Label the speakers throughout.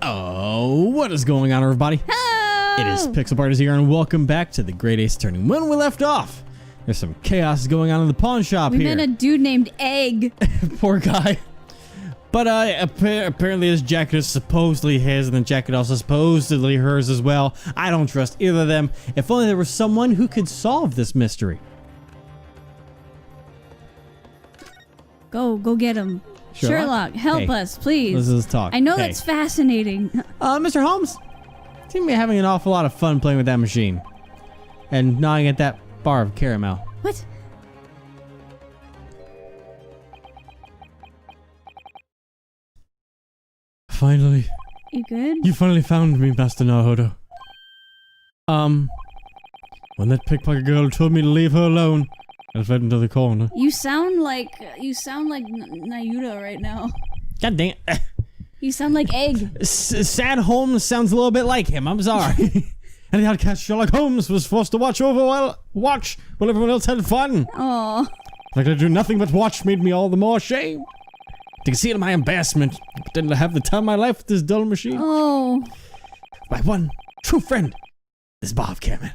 Speaker 1: Oh, what is going on, everybody?
Speaker 2: Hello!
Speaker 1: It is Pixel Parties here, and welcome back to the Great Ace Tourney. When we left off, there's some chaos going on in the pawn shop
Speaker 2: We
Speaker 1: here.
Speaker 2: met a dude named Egg.
Speaker 1: Poor guy. But apparently his jacket is supposedly his, and the jacket also supposedly hers as well. I don't trust either of them. If only there was someone who could solve this mystery.
Speaker 2: Go get him. Sherlock, help us, please.
Speaker 1: Let's talk.
Speaker 2: I know that's fascinating.
Speaker 1: Mr. Holmes, seem to be having an awful lot of fun playing with that machine. And gnawing at that bar of caramel.
Speaker 2: What?
Speaker 1: Finally.
Speaker 2: You good?
Speaker 1: You finally found me, Master Naruto. When that pickpocket girl told me to leave her alone, I fled into the corner.
Speaker 2: You sound like Nayuta right now.
Speaker 1: God dang it.
Speaker 2: You sound like Egg.
Speaker 1: Sad Holmes sounds a little bit like him, I'm sorry. And the outcast Sherlock Holmes was forced to watch while everyone else had fun.
Speaker 2: Aw.
Speaker 1: Like I do nothing but watch made me all the more ashamed. To conceal my embarrassment, I pretended to have the time of my life with this dull machine.
Speaker 2: Oh.
Speaker 1: My one true friend, this bar of caramel.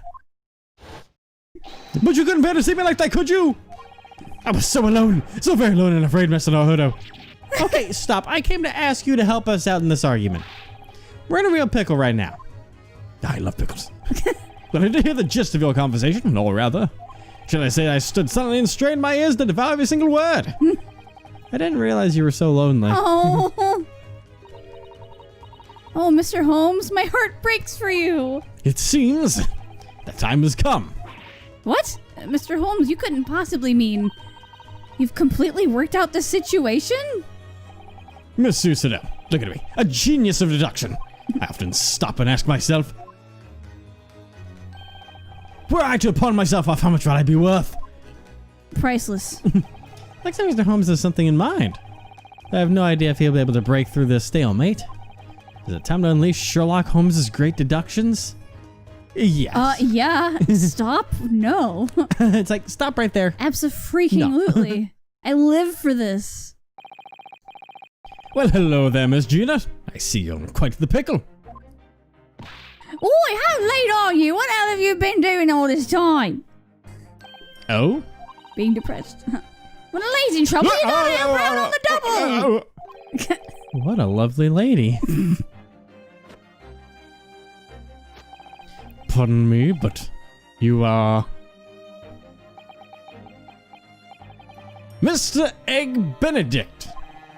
Speaker 1: But you couldn't bear to see me like that, could you? I was so alone, so very alone and afraid, Mr. Naruto. Okay, stop. I came to ask you to help us out in this argument. We're in a real pickle right now. I love pickles. But I did hear the gist of your conversation, or rather, should I say I stood silently and strained my ears to devour every single word. I didn't realize you were so lonely.
Speaker 2: Oh. Oh, Mr. Holmes, my heart breaks for you.
Speaker 1: It seems the time has come.
Speaker 2: What? Mr. Holmes, you couldn't possibly mean you've completely worked out the situation?
Speaker 1: Miss Susano, look at me. A genius of deduction. I often stop and ask myself, were I to pawn myself off, how much would I be worth?
Speaker 2: Priceless.
Speaker 1: Looks like Mr. Holmes has something in mind. I have no idea if he'll be able to break through this stalemate. Is it time to unleash Sherlock Holmes' great deductions? Yes.
Speaker 2: Yeah. Stop? No.
Speaker 1: It's like, stop right there.
Speaker 2: Abso-freaking-lutely. I live for this.
Speaker 1: Well, hello there, Miss Gina. I see you're in quite the pickle.
Speaker 2: Oi, how late are you? What the hell have you been doing all this time?
Speaker 1: Oh?
Speaker 2: Being depressed. When a lady's in trouble, you gotta help her out on the double!
Speaker 1: What a lovely lady. Pardon me, but you are... Mr. Egg Benedict.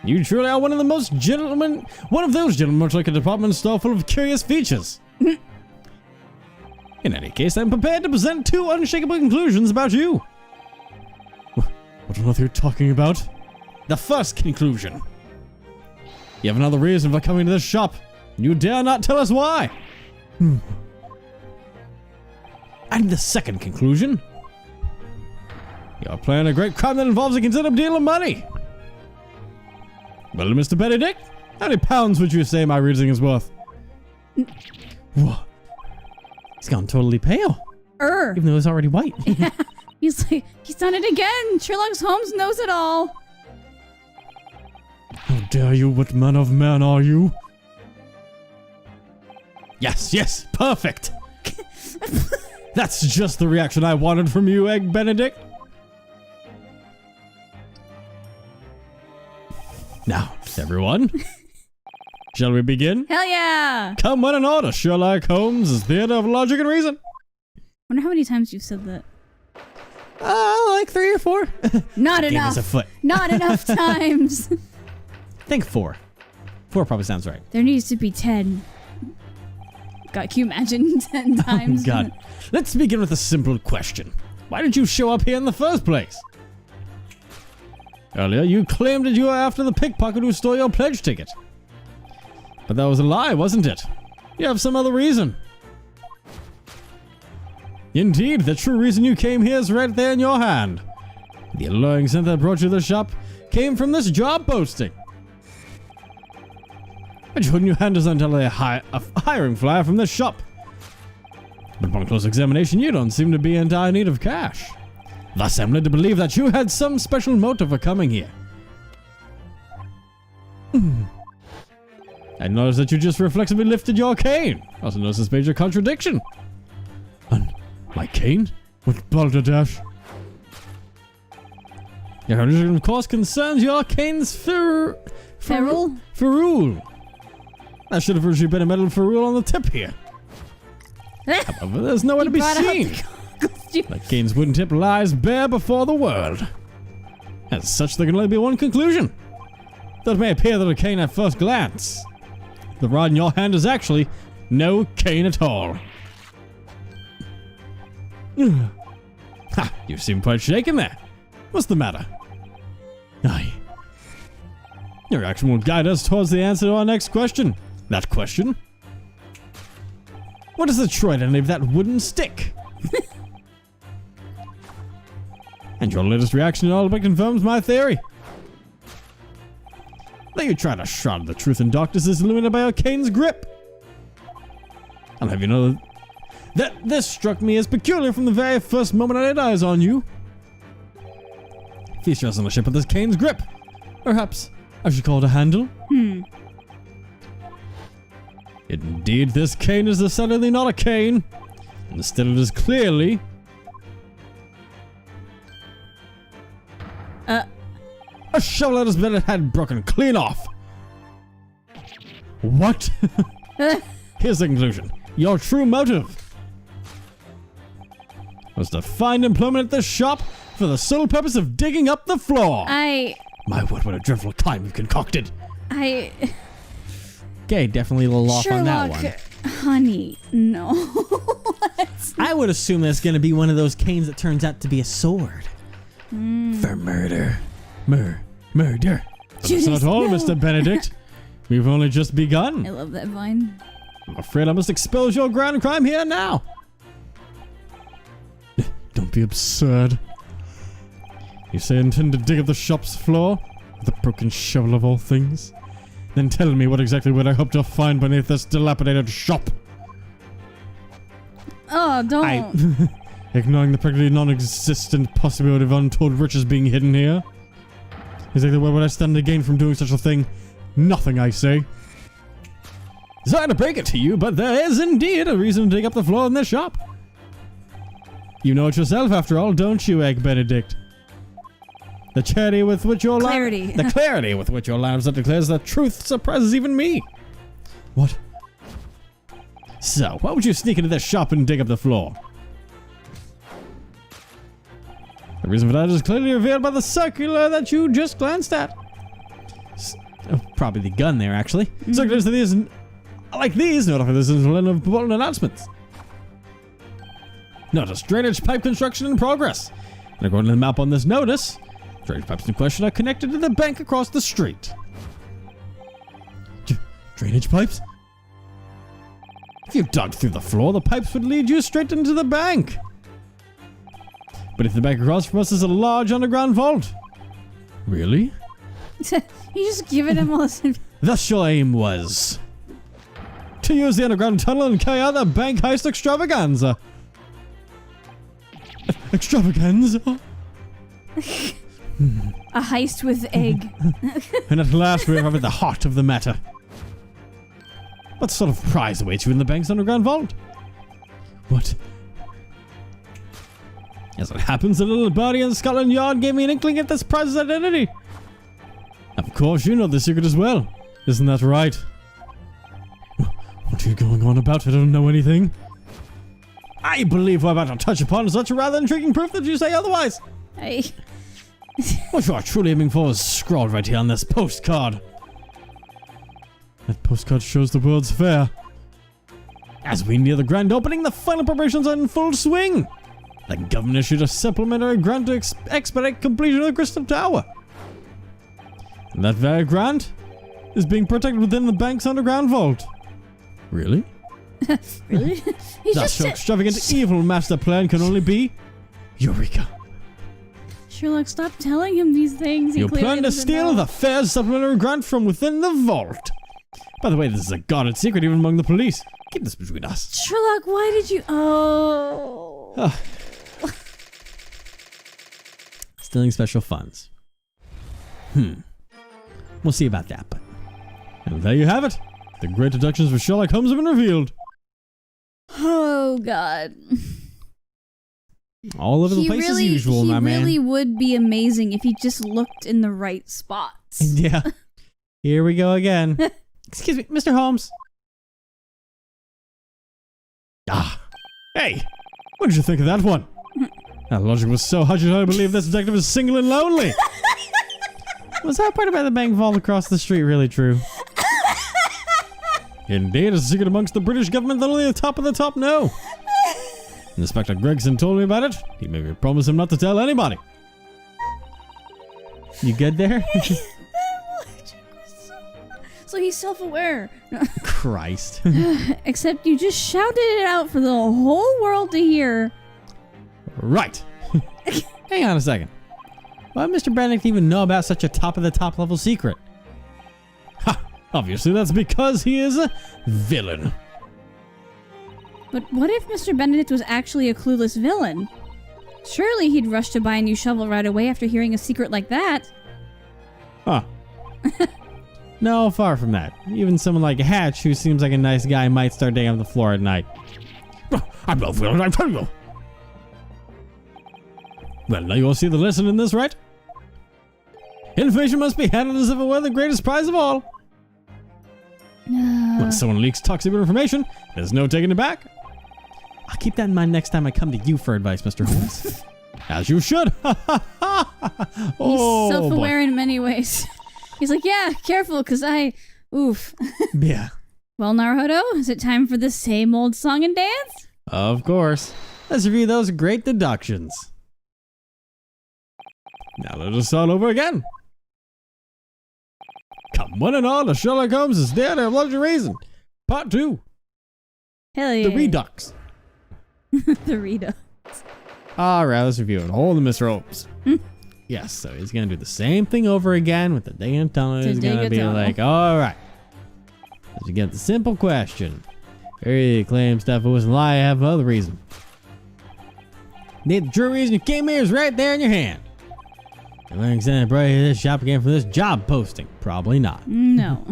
Speaker 1: You truly are one of those gentlemen much like a department store full of curious features. In any case, I'm prepared to present two unshakable conclusions about you. What on earth are you talking about? The first conclusion. You have another reason for coming to this shop. You dare not tell us why. And the second conclusion. You're planning a great crime that involves a considerable deal of money. Well, Mr. Benedict, how many pounds would you say my reasoning is worth? What? He's gone totally pale. Even though he's already white.
Speaker 2: Yeah. He's like, he's done it again. Sherlock Holmes knows it all.
Speaker 1: How dare you? What man of man are you? Yes, perfect. That's just the reaction I wanted from you, Egg Benedict. Now, everyone, shall we begin?
Speaker 2: Hell yeah!
Speaker 1: Come when in order, Sherlock Holmes' theater of logic and reason.
Speaker 2: Wonder how many times you've said that.
Speaker 1: Like 3 or 4.
Speaker 2: Not enough.
Speaker 1: Give us a foot.
Speaker 2: Not enough times.
Speaker 1: I think 4. 4 probably sounds right.
Speaker 2: There needs to be 10. God, can you imagine 10 times?
Speaker 1: Oh, God. Let's begin with a simple question. Why did you show up here in the first place? Earlier, you claimed that you were after the pickpocket who stole your pledge ticket. But that was a lie, wasn't it? You have some other reason. Indeed, the true reason you came here is right there in your hand. The alluring scent that brought you to the shop came from this job posting. But you holding your hand is until a hiring flyer from this shop. But upon close examination, you don't seem to be in dire need of cash. Thus, I'm led to believe that you had some special motive for coming here. I noticed that you just reflexively lifted your cane. I also noticed this major contradiction. My cane? With balderdash? Your condition, of course, concerns your cane's ferrule. That should have originally been a metal ferrule on the tip here. However, there's nowhere to be seen. The cane's wooden tip lies bare before the world. As such, there can only be one conclusion. Though it may appear that a cane at first glance, the rod in your hand is actually no cane at all. Ha! You seem quite shaken there. What's the matter? Aye. Your action will guide us towards the answer to our next question. That question? What is the trident of that wooden stick? And your latest reaction to all but confirms my theory. Though you try to shroud the truth in darkness is illuminated by your cane's grip. I'll have you know that this struck me as peculiar from the very first moment I laid eyes on you. Feast your astonishment at this cane's grip. Perhaps I should call it a handle? Indeed, this cane is decidedly not a cane. Instead, it is clearly... a shovel that has been had broken clean off. What? Here's the conclusion. Your true motive was to find employment at this shop for the sole purpose of digging up the floor. My word, what a dreadful time you've concocted. Okay, definitely a little off on that one.
Speaker 2: Honey, no.
Speaker 1: I would assume that's going to be one of those canes that turns out to be a sword. For murder. Murder. But that's not all, Mr. Benedict. We've only just begun.
Speaker 2: I love that vine.
Speaker 1: I'm afraid I must expose your grand crime here now. Don't be absurd. You say you intend to dig up the shop's floor? With a broken shovel of all things? Then tell me what exactly would I hope to find beneath this dilapidated shop?
Speaker 2: Oh, don't.
Speaker 1: Ignoring the practically non-existent possibility of untold riches being hidden here. Exactly what would I stand to gain from doing such a thing? Nothing, I say. Sorry to break it to you, but there is indeed a reason to dig up the floor in this shop. You know it yourself, after all, don't you, Egg Benedict? The clarity with which your the clarity with which your lives declares the truth surprises even me. What? So, why would you sneak into this shop and dig up the floor? The reason for that is clearly revealed by the circular that you just glanced at. Probably the gun there, actually. Circulars like these notify this is of important announcements. Notice drainage pipe construction in progress. And according to the map on this notice, drainage pipes in question are connected to the bank across the street. Drainage pipes? If you dug through the floor, the pipes would lead you straight into the bank. But if the bank across from us is a large underground vault. Really?
Speaker 2: You just giving him all this.
Speaker 1: Thus your aim was to use the underground tunnel and carry out the bank heist extravaganza. Extravaganza?
Speaker 2: A heist with egg.
Speaker 1: And at last we arrive at the heart of the matter. What sort of prize awaits you in the bank's underground vault? What? As it happens, a little birdie in Scotland Yard gave me an inkling at this prize's identity. Of course, you know the secret as well. Isn't that right? What are you going on about? I don't know anything. I believe we're about to touch upon such a rather intriguing proof that you say otherwise. What you are truly aiming for is scrawled right here on this postcard. That postcard shows the World's Fair. As we near the grand opening, the final preparations are in full swing. The government issued a supplementary grant to expedite completion of the Crystal Tower. And that very grant is being protected within the bank's underground vault. Really?
Speaker 2: Really?
Speaker 1: Thus, your extravagant evil master plan can only be Eureka.
Speaker 2: Sherlock, stop telling him these things.
Speaker 1: You plan to steal the fair's supplementary grant from within the vault. By the way, this is a guarded secret even among the police. Keep this between us.
Speaker 2: Sherlock, why did you... Oh.
Speaker 1: Stealing special funds. We'll see about that, but... And there you have it. The great deductions for Sherlock Holmes have been revealed.
Speaker 2: Oh, God.
Speaker 1: All over the place as usual, my man.
Speaker 2: He really would be amazing if he just looked in the right spots.
Speaker 1: Yeah. Here we go again. Excuse me, Mr. Holmes. Ah. Hey, what did you think of that one? That logic was so hot, I believe this detective is single and lonely. Was that part about the bank vault across the street really true? Indeed, it's a secret amongst the British government that only the top of the top know. Inspector Gregson told me about it. He made me promise him not to tell anybody. You good there?
Speaker 2: So he's self-aware.
Speaker 1: Christ.
Speaker 2: Except you just shouted it out for the whole world to hear.
Speaker 1: Right. Hang on a second. Why would Mr. Benedict even know about such a top-of-the-top level secret? Ha! Obviously that's because he is a villain.
Speaker 2: But what if Mr. Benedict was actually a clueless villain? Surely he'd rush to buy a new shovel right away after hearing a secret like that.
Speaker 1: Huh. No, far from that. Even someone like Hatch, who seems like a nice guy, might start digging on the floor at night. I'm no villain, I tell you. Well, now you all see the lesson in this, right? Information must be handled as if it were the greatest prize of all. When someone leaks toxic information, there's no taking it back. I'll keep that in mind next time I come to you for advice, Mr. Holmes. As you should.
Speaker 2: He's self-aware in many ways. He's like, yeah, careful, because oof.
Speaker 1: Yeah.
Speaker 2: Well, Naruto, is it time for the same old song and dance?
Speaker 1: Of course. Let's review those great deductions. Now let us start over again. Come one and all, the Sherlock Holmes is there to have loves your reason. Part 2.
Speaker 2: Hell yeah.
Speaker 1: The Redux.
Speaker 2: The Redux.
Speaker 1: Alright, let's review it. Hold the Mr. Holmes. Yes, so he's going to do the same thing over again with the dig and tunnel. He's going to be like, alright. Let's get the simple question. He claims stuff it wasn't a lie, I have another reason. The true reason you came here is right there in your hand. Am I excited to this shop again for this job posting? Probably not.
Speaker 2: No.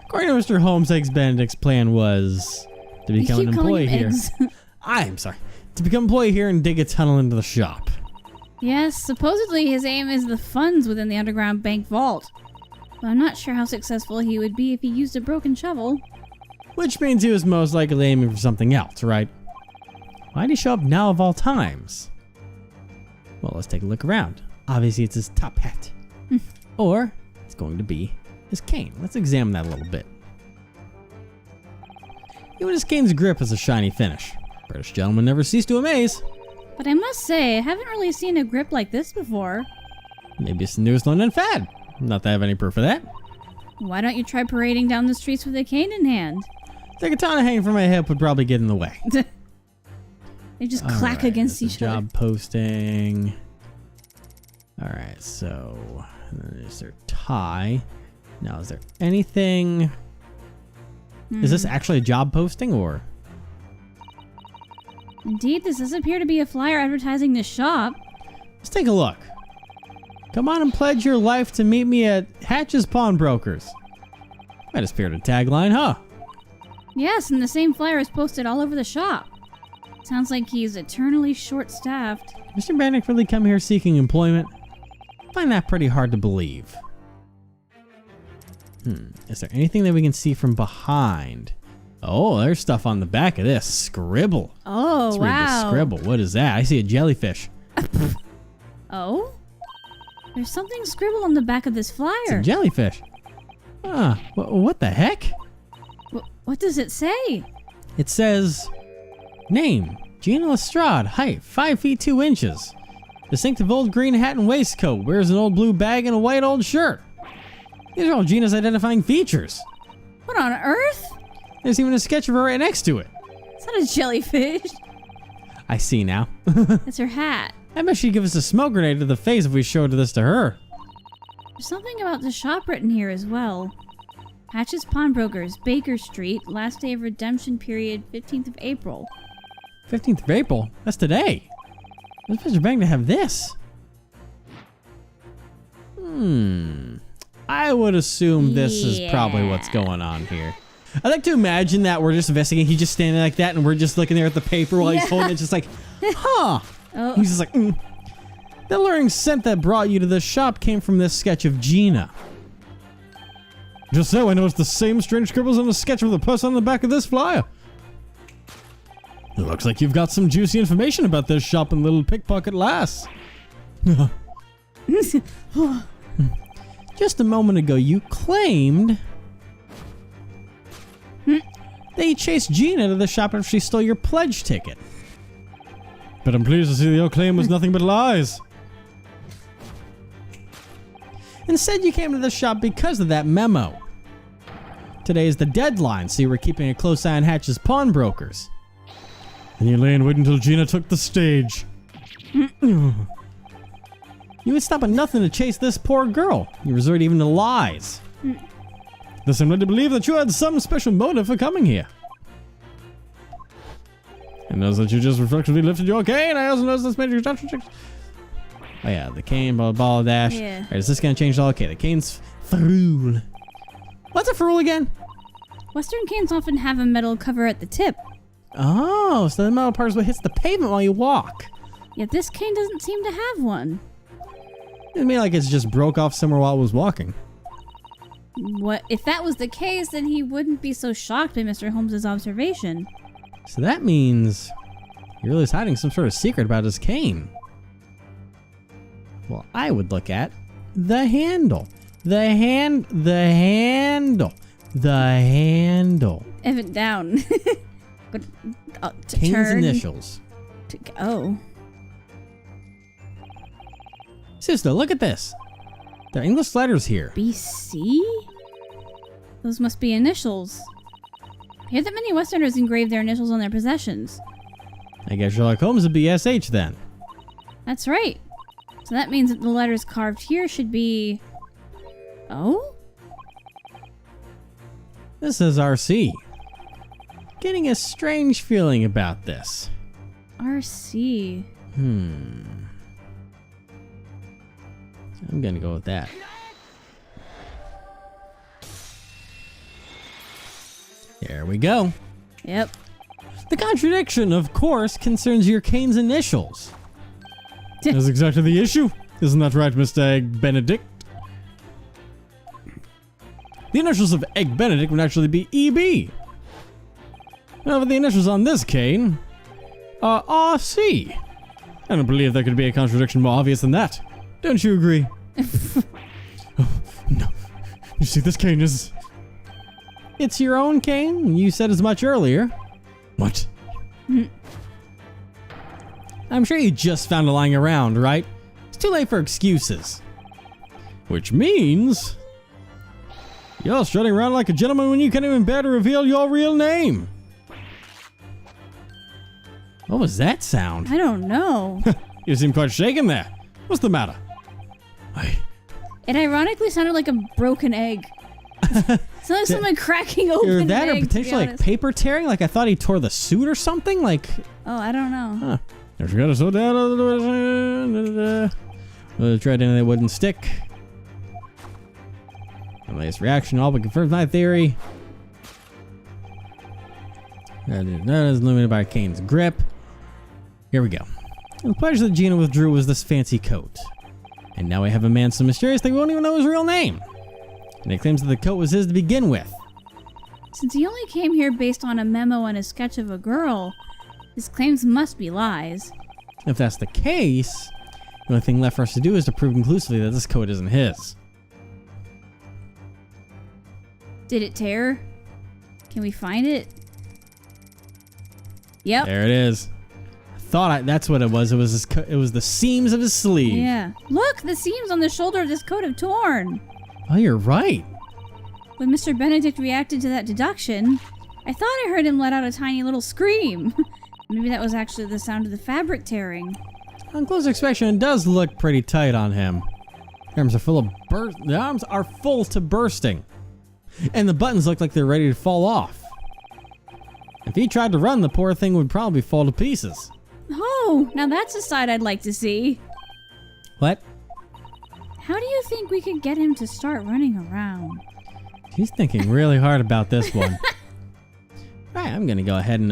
Speaker 1: According to Mr. Holmes, Eggs Benedict's plan was to become an employee here. I'm sorry. To become an employee here and dig a tunnel into the shop.
Speaker 2: Yes, supposedly his aim is the funds within the underground bank vault. But I'm not sure how successful he would be if he used a broken shovel.
Speaker 1: Which means he was most likely aiming for something else, right? Why'd he show up now of all times? Well, let's take a look around. Obviously, it's his top hat. Or it's going to be his cane. Let's examine that a little bit. Even his cane's grip has a shiny finish. British gentlemen never cease to amaze.
Speaker 2: But I must say, I haven't really seen a grip like this before.
Speaker 1: Maybe it's the newest London fad. Not that I have any proof of that.
Speaker 2: Why don't you try parading down the streets with a cane in hand?
Speaker 1: The katana hanging from my hip would probably get in the way.
Speaker 2: They just clack against each other.
Speaker 1: Job posting. Alright, so there's their tie. Now, is there anything... Is this actually a job posting, or...?
Speaker 2: Indeed, this does appear to be a flyer advertising the shop.
Speaker 1: Let's take a look. Come on and pledge your life to meet me at Hatch's Pawnbrokers. Quite a spirited tagline, huh?
Speaker 2: Yes, and the same flyer is posted all over the shop. Sounds like he's eternally short-staffed.
Speaker 1: Mr. Benedict really come here seeking employment? I find that pretty hard to believe. Is there anything that we can see from behind? Oh, there's stuff on the back of this. Scribble.
Speaker 2: Oh,
Speaker 1: Let's read the scribble. What is that? I see a jellyfish.
Speaker 2: Oh? There's something scribbled on the back of this flyer.
Speaker 1: It's a jellyfish. Ah, what the heck?
Speaker 2: What does it say?
Speaker 1: It says, name, Gina Lestrade, height 5 feet 2 inches. Distinctive old green hat and waistcoat, wears an old blue bag and a white old shirt. These are all Gina's identifying features.
Speaker 2: What on earth?
Speaker 1: There's even a sketch of her right next to it.
Speaker 2: It's not a jellyfish.
Speaker 1: I see now.
Speaker 2: It's her hat.
Speaker 1: I bet she'd give us a smoke grenade to the face if we showed this to her.
Speaker 2: There's something about the shop written here as well. Hatch's Pawnbrokers, Baker Street, last day of redemption period, 15th of April.
Speaker 1: 15th of April? That's today. Where's Mr. Bang to have this? I would assume this is probably what's going on here. I like to imagine that we're just investigating. He's just standing like that, and we're just looking there at the paper while he's holding it, just like, huh.
Speaker 2: Oh.
Speaker 1: He's just like, The alluring scent that brought you to this shop came from this sketch of Gina. Just so I noticed the same strange scribbles on the sketch of the person on the back of this flyer. It looks like you've got some juicy information about this shop and little pickpocket lass. Just a moment ago, you claimed that you chased Gina to the shop after she stole your pledge ticket. But I'm pleased to see that your claim was nothing but lies. Instead, you came to the shop because of that memo. Today is the deadline, so you were keeping a close eye on Hatch's pawnbrokers. And you lay in wait until Gina took the stage. You would stop at nothing to chase this poor girl. You resort even to lies. This I'm led to believe that you had some special motive for coming here. I notice that you just reflexively lifted your cane. I also noticed this made your touch. Oh yeah, the cane, ball dash.
Speaker 2: Yeah.
Speaker 1: Alright, is this gonna change it all? Okay, the cane's ferrule. What's a ferrule again?
Speaker 2: Western canes often have a metal cover at the tip.
Speaker 1: Oh, so the metal part is what hits the pavement while you walk.
Speaker 2: Yet this cane doesn't seem to have one.
Speaker 1: It mean like it's just broke off somewhere while it was walking.
Speaker 2: What if that was the case, then he wouldn't be so shocked by Mr. Holmes's observation.
Speaker 1: So that means he really is hiding some sort of secret about his cane. Well, I would look at the handle. The handle.
Speaker 2: Evan down. But,
Speaker 1: Kane's
Speaker 2: turn.
Speaker 1: initials.
Speaker 2: Oh.
Speaker 1: Sister, look at this. There are English letters here.
Speaker 2: BC? Those must be initials. I hear that many Westerners engrave their initials on their possessions.
Speaker 1: I guess Sherlock Holmes would be SH then.
Speaker 2: That's right. So that means that the letters carved here should be... Oh?
Speaker 1: This is RC. Getting a strange feeling about this.
Speaker 2: RC.
Speaker 1: I'm gonna go with that. There we go.
Speaker 2: Yep.
Speaker 1: The contradiction, of course, concerns your cane's initials. That's exactly the issue. Isn't that right, Mr. Egg Benedict? The initials of Egg Benedict would actually be EB. However, the initials on this cane are RC. I don't believe there could be a contradiction more obvious than that. Don't you agree? Oh, no. You see, this cane is... It's your own cane? You said as much earlier. What? I'm sure you just found it lying around, right? It's too late for excuses. Which means... You're strutting around like a gentleman when you can't even bear to reveal your real name. What was that sound?
Speaker 2: I don't know.
Speaker 1: You seem quite shaken there. What's the matter?
Speaker 2: It ironically sounded like a broken egg. Sounded like someone cracking open
Speaker 1: Or
Speaker 2: an
Speaker 1: that, or
Speaker 2: egg,
Speaker 1: potentially like paper tearing? Like I thought he tore the suit or something? Like...
Speaker 2: Oh, I don't know.
Speaker 1: Huh. There's got to slow down. We'll try to that wouldn't stick. The latest reaction all but confirms my theory. That is limited by Kane's grip. Here we go. The pleasure that Gina withdrew was this fancy coat. And now we have a man so mysterious that we won't even know his real name. And he claims that the coat was his to begin with.
Speaker 2: Since he only came here based on a memo and a sketch of a girl, his claims must be lies.
Speaker 1: If that's the case, the only thing left for us to do is to prove conclusively that this coat isn't his.
Speaker 2: Did it tear? Can we find it? Yep.
Speaker 1: There it is. That's what it was. It was it was the seams of his sleeve.
Speaker 2: Yeah. Look, the seams on the shoulder of this coat have torn.
Speaker 1: Oh, you're right.
Speaker 2: When Mr. Benedict reacted to that deduction, I thought I heard him let out a tiny little scream. Maybe that was actually the sound of the fabric tearing.
Speaker 1: On close inspection, it does look pretty tight on him. The arms are full to bursting. And the buttons look like they're ready to fall off. If he tried to run, the poor thing would probably fall to pieces.
Speaker 2: Oh, now that's a sight I'd like to see.
Speaker 1: What?
Speaker 2: How do you think we could get him to start running around?
Speaker 1: He's thinking really hard about this one. Alright, I'm gonna go ahead and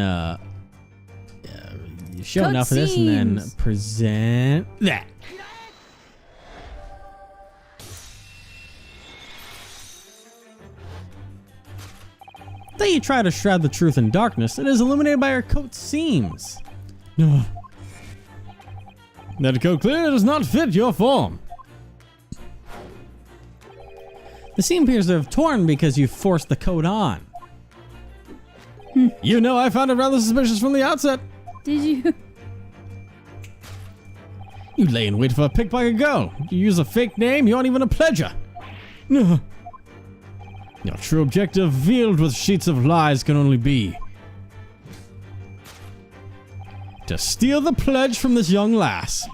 Speaker 1: show
Speaker 2: Code
Speaker 1: enough of this and then
Speaker 2: seams.
Speaker 1: present that. Though you try to shroud the truth in darkness, it is illuminated by our coat seams. No. That coat clearly does not fit your form. The seam appears to have torn because you forced the coat on. You know, I found it rather suspicious from the outset.
Speaker 2: Did you?
Speaker 1: You lay in wait for a pickpocket girl. You use a fake name, you aren't even a pledger. No. Your true objective, veiled with sheets of lies, can only be to steal the pledge from this young lass.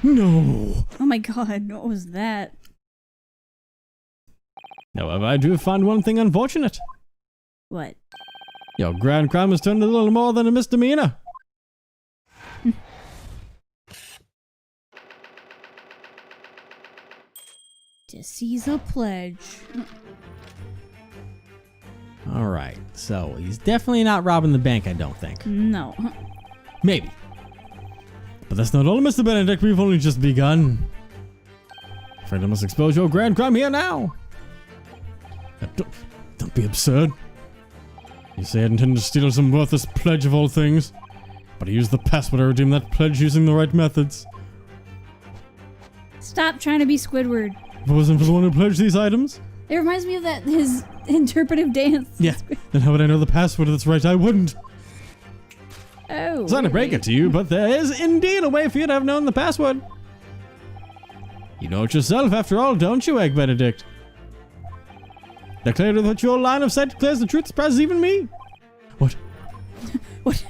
Speaker 1: No.
Speaker 2: Oh my god, what was that?
Speaker 1: However, I do find one thing unfortunate.
Speaker 2: What?
Speaker 1: Your grand crime has turned a little more than a misdemeanor.
Speaker 2: To seize a pledge.
Speaker 1: Alright, so he's definitely not robbing the bank, I don't think.
Speaker 2: No.
Speaker 1: Maybe. But that's not all, Mr. Benedict. We've only just begun. Afraid I must expose your grand crime here now. Don't be absurd. You say I intend to steal some worthless pledge of all things, but I used the password to redeem that pledge using the right methods.
Speaker 2: Stop trying to be Squidward.
Speaker 1: If it wasn't for the one who pledged these items,
Speaker 2: It reminds me of that his interpretive dance.
Speaker 1: yeah, then how would I know the password? That's right, I wouldn't.
Speaker 2: Oh.
Speaker 1: Sorry to break it to you, but there is indeed a way for you to have known the password. You know it yourself, after all, don't you, Egg Benedict? Declare that your line of sight declares the truth surprises even me. What?
Speaker 2: What?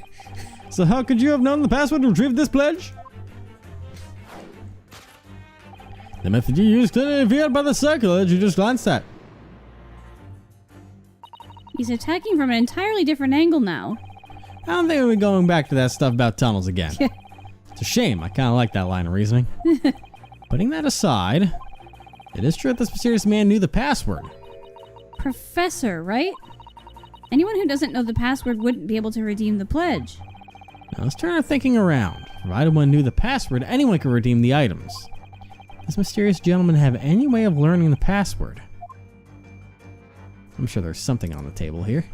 Speaker 1: So how could you have known the password to retrieve this pledge? The method you used clearly revealed by the circle that you just glanced at.
Speaker 2: He's attacking from an entirely different angle now.
Speaker 1: I don't think we'll be going back to that stuff about tunnels again. It's a shame. I kind of like that line of reasoning. Putting that aside, it is true that this mysterious man knew the password.
Speaker 2: Professor, right? Anyone who doesn't know the password wouldn't be able to redeem the pledge.
Speaker 1: Now let's turn our thinking around. Provided one knew the password, anyone could redeem the items. Does this mysterious gentleman have any way of learning the password? I'm sure there's something on the table here.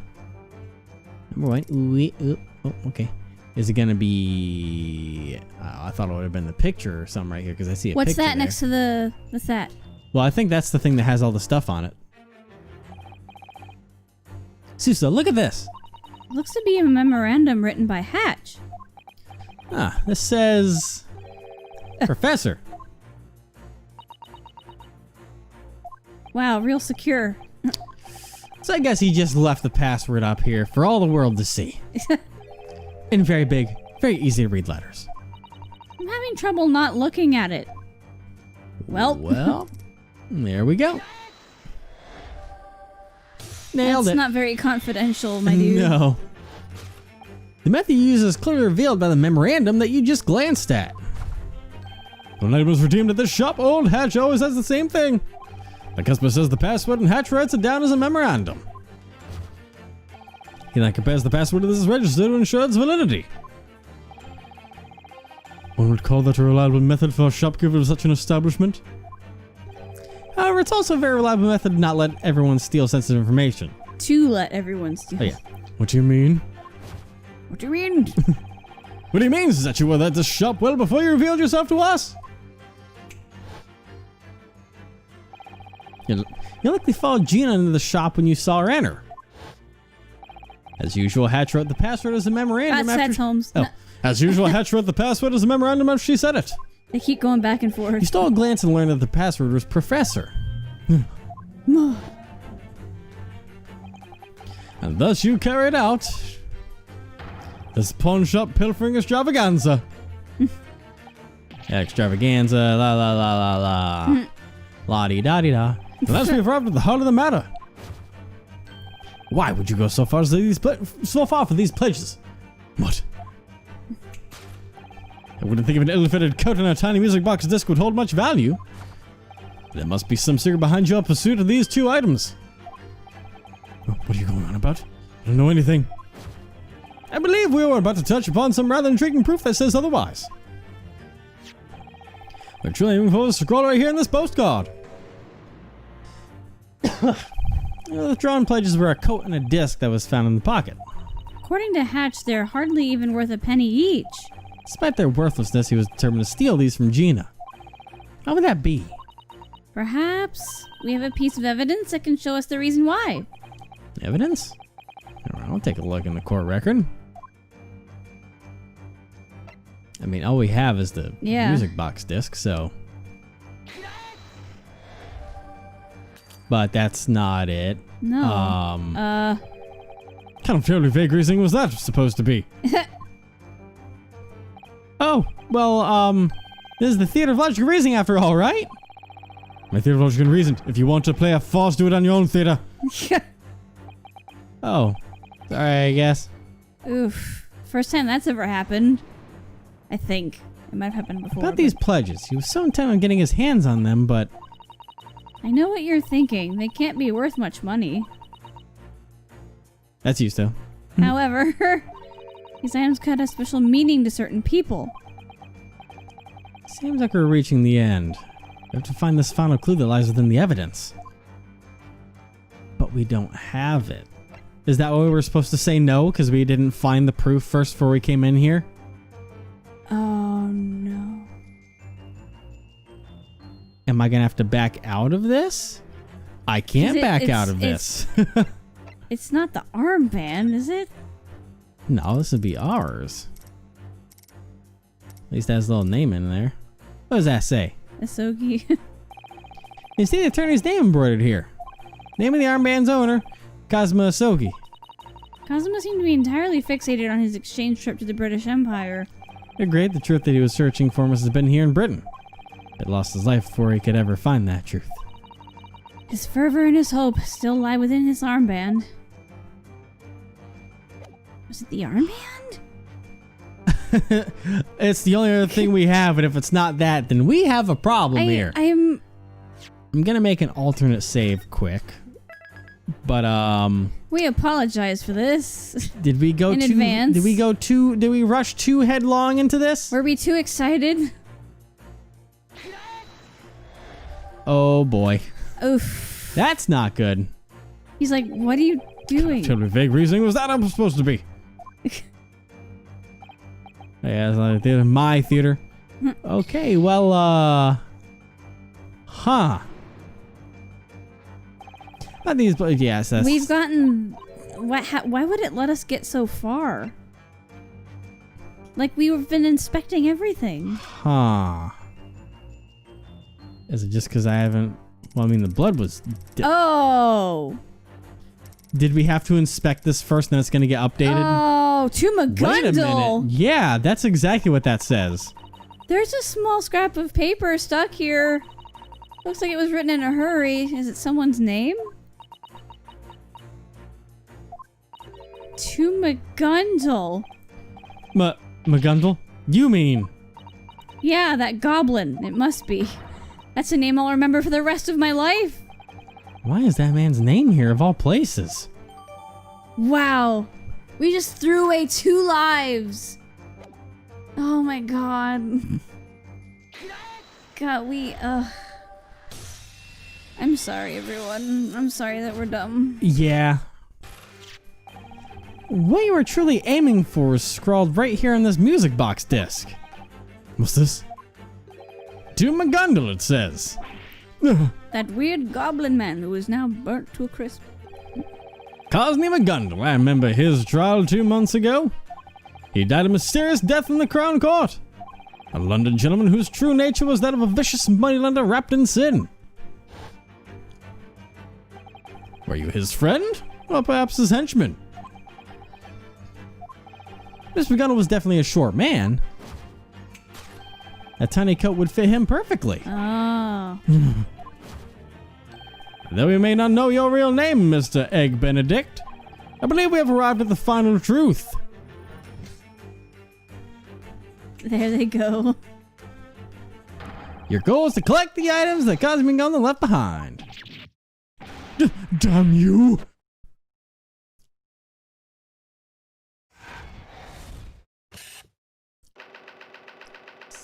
Speaker 1: Number one. Oh, okay. Is it gonna be? I thought it would have been the picture or something right here because I see a
Speaker 2: What's
Speaker 1: picture
Speaker 2: that
Speaker 1: there.
Speaker 2: next to the... What's that?
Speaker 1: Well, I think that's the thing that has all the stuff on it. Susa, look at this.
Speaker 2: Looks to be a memorandum written by Hatch.
Speaker 1: Ah, this says Professor.
Speaker 2: Wow, real secure.
Speaker 1: So I guess he just left the password up here for all the world to see. In very big, very easy to read letters.
Speaker 2: I'm having trouble not looking at it. Well,
Speaker 1: there we go. Nailed
Speaker 2: that's
Speaker 1: it.
Speaker 2: not very confidential, my dude.
Speaker 1: No. The method you use is clearly revealed by the memorandum that you just glanced at. When item was redeemed at this shop, old Hatch always has the same thing. The customer says the password and Hatch writes it down as a memorandum. He then compares the password to this register to ensure its validity. One would call that a reliable method for a shopkeeper of such an establishment. However, it's also a very reliable method to not let everyone steal sensitive information.
Speaker 2: To let everyone steal.
Speaker 1: Oh yeah. What do you mean?
Speaker 2: What do you mean?
Speaker 1: What he means is that you were at this shop well before you revealed yourself to us. You likely followed Gina into the shop when you saw her enter. As usual, Hatch wrote the password as a memorandum
Speaker 2: That's Holmes.
Speaker 1: Oh,
Speaker 2: No,
Speaker 1: as usual, Hatch wrote the password as a memorandum after she said it.
Speaker 2: they keep going back and forth.
Speaker 1: You stole a glance and learned that the password was Professor. And thus you carried out this pawn shop pilfering extravaganza. Extravaganza, la la la la la. La-di-da-di-da. And thus we've arrived at the heart of the matter. Why would you go so far for these pledges? What? I wouldn't think of an ill-fitted coat and a tiny music box disc would hold much value. There must be some secret behind your pursuit of these two items. Oh, what are you going on about? I don't know anything. I believe we were about to touch upon some rather intriguing proof that says otherwise. We're truly moving forward to scroll right here in this postcard. The drawn pledges were a coat and a disc that was found in the pocket.
Speaker 2: According to Hatch, they're hardly even worth a penny each.
Speaker 1: Despite their worthlessness, he was determined to steal these from Gina. How would that be?
Speaker 2: Perhaps we have a piece of evidence that can show us the reason why.
Speaker 1: Evidence? Alright, I'll take a look in the court record. I mean, all we have is the music box disc, so... But that's not it.
Speaker 2: No.
Speaker 1: Kind of fairly vague reasoning was that supposed to be? Oh, well, this is the Theater of Logical Reasoning after all, right? My Theater of Logical Reason. If you want to play a farce, do it on your own theater. Oh. Sorry, I guess.
Speaker 2: Oof. First time that's ever happened. I think. It might have happened before.
Speaker 1: About these pledges. He was so intent on getting his hands on them, but...
Speaker 2: I know what you're thinking. They can't be worth much money.
Speaker 1: That's used to.
Speaker 2: However, these items could have special meaning to certain people.
Speaker 1: Seems like we're reaching the end. We have to find this final clue that lies within the evidence. But we don't have it. Is that why we were supposed to say no? Because we didn't find the proof first before we came in here?
Speaker 2: Oh, no.
Speaker 1: Am I going to have to back out of this? I can't back out of this.
Speaker 2: It's not the armband, is it?
Speaker 1: No, this would be ours. At least it has a little name in there. What does that say?
Speaker 2: Asogi.
Speaker 1: You see the attorney's name embroidered here. Name of the armband's owner, Kazuma Asogi.
Speaker 2: Kazuma seemed to be entirely fixated on his exchange trip to the British Empire.
Speaker 1: Agreed, the truth that he was searching for must have been here in Britain. But lost his life before he could ever find that truth.
Speaker 2: His fervor and his hope still lie within his armband. Was it the armband?
Speaker 1: It's the only other thing we have, and if it's not that, then we have a problem here.
Speaker 2: I'm
Speaker 1: gonna make an alternate save quick. But
Speaker 2: we apologize for this.
Speaker 1: Did we go
Speaker 2: in advance?
Speaker 1: Did we rush too headlong into this?
Speaker 2: Were we too excited?
Speaker 1: Oh boy.
Speaker 2: Oof.
Speaker 1: That's not good.
Speaker 2: He's like, what are you doing?
Speaker 1: Totally vague reasoning was that I'm supposed to be. Yeah, it's like my theater. Okay, well, huh. Not these, but yes, that's...
Speaker 2: We've gotten... why would it let us get so far? Like, we've been inspecting everything.
Speaker 1: Huh. Is it just because I haven't... Well, I mean, the blood was...
Speaker 2: Oh!
Speaker 1: Did we have to inspect this first and then it's going to get updated?
Speaker 2: Oh, to
Speaker 1: Wait a minute. Yeah, that's exactly what that says.
Speaker 2: There's a small scrap of paper stuck here. Looks like it was written in a hurry. Is it someone's name? To McGundle.
Speaker 1: McGundle? You mean?
Speaker 2: Yeah, that goblin. It must be. That's a name I'll remember for the rest of my life.
Speaker 1: Why is that man's name here of all places?
Speaker 2: Wow. We just threw away 2 lives. Oh my god. God, I'm sorry, everyone. I'm sorry that we're dumb.
Speaker 1: Yeah. What you were truly aiming for is scrawled right here on this music box disc. What's this? To McGundle, it says.
Speaker 2: That weird goblin man who is now burnt to a crisp.
Speaker 1: Cosney McGundle, I remember his trial 2 months ago. He died a mysterious death in the Crown Court. A London gentleman whose true nature was that of a vicious moneylender wrapped in sin. Were you his friend? Or perhaps his henchman? This McGundle was definitely a short man. That tiny coat would fit him perfectly.
Speaker 2: Oh.
Speaker 1: Though we may not know your real name, Mr. Egg Benedict, I believe we have arrived at the final truth.
Speaker 2: There they go.
Speaker 1: Your goal is to collect the items that Cosmic Gunner left behind. Damn you!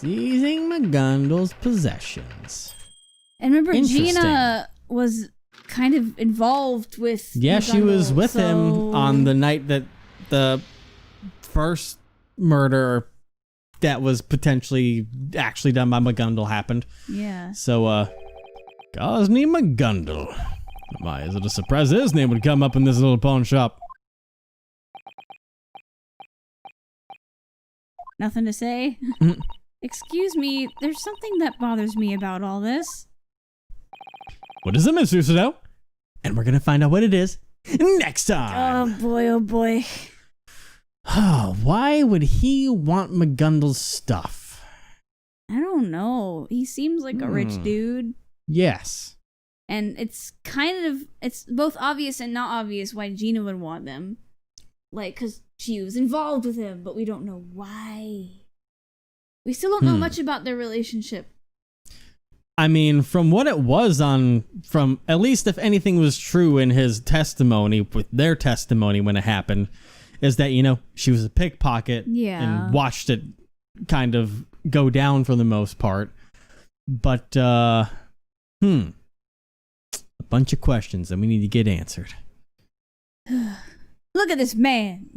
Speaker 1: Seizing McGondle's possessions.
Speaker 2: And remember,
Speaker 1: Interesting.
Speaker 2: Gina was kind of involved with.
Speaker 1: Yeah, she was
Speaker 2: McGonagall,
Speaker 1: with
Speaker 2: so-
Speaker 1: him on the night that the first murder that was potentially actually done by McGondle happened.
Speaker 2: Yeah.
Speaker 1: So, Gosney McGondle. My, is it a surprise his name would come up in this little pawn shop?
Speaker 2: Nothing to say?
Speaker 1: Mm.
Speaker 2: Excuse me, there's something that bothers me about all this.
Speaker 1: What is it, Mr. Snow? And we're gonna find out what it is next time.
Speaker 2: Oh boy, oh boy.
Speaker 1: Why would he want McGondle's stuff?
Speaker 2: I don't know. He seems like a rich dude.
Speaker 1: Yes.
Speaker 2: And it's it's both obvious and not obvious why Gina would want them. Like, because she was involved with him, but we don't know why. We still don't know much about their relationship.
Speaker 1: I mean, from what it was from at least if anything was true in his testimony, with their testimony when it happened, is that, she was a pickpocket and watched it kind of go down for the most part. But, a bunch of questions that we need to get answered.
Speaker 2: Look at this man.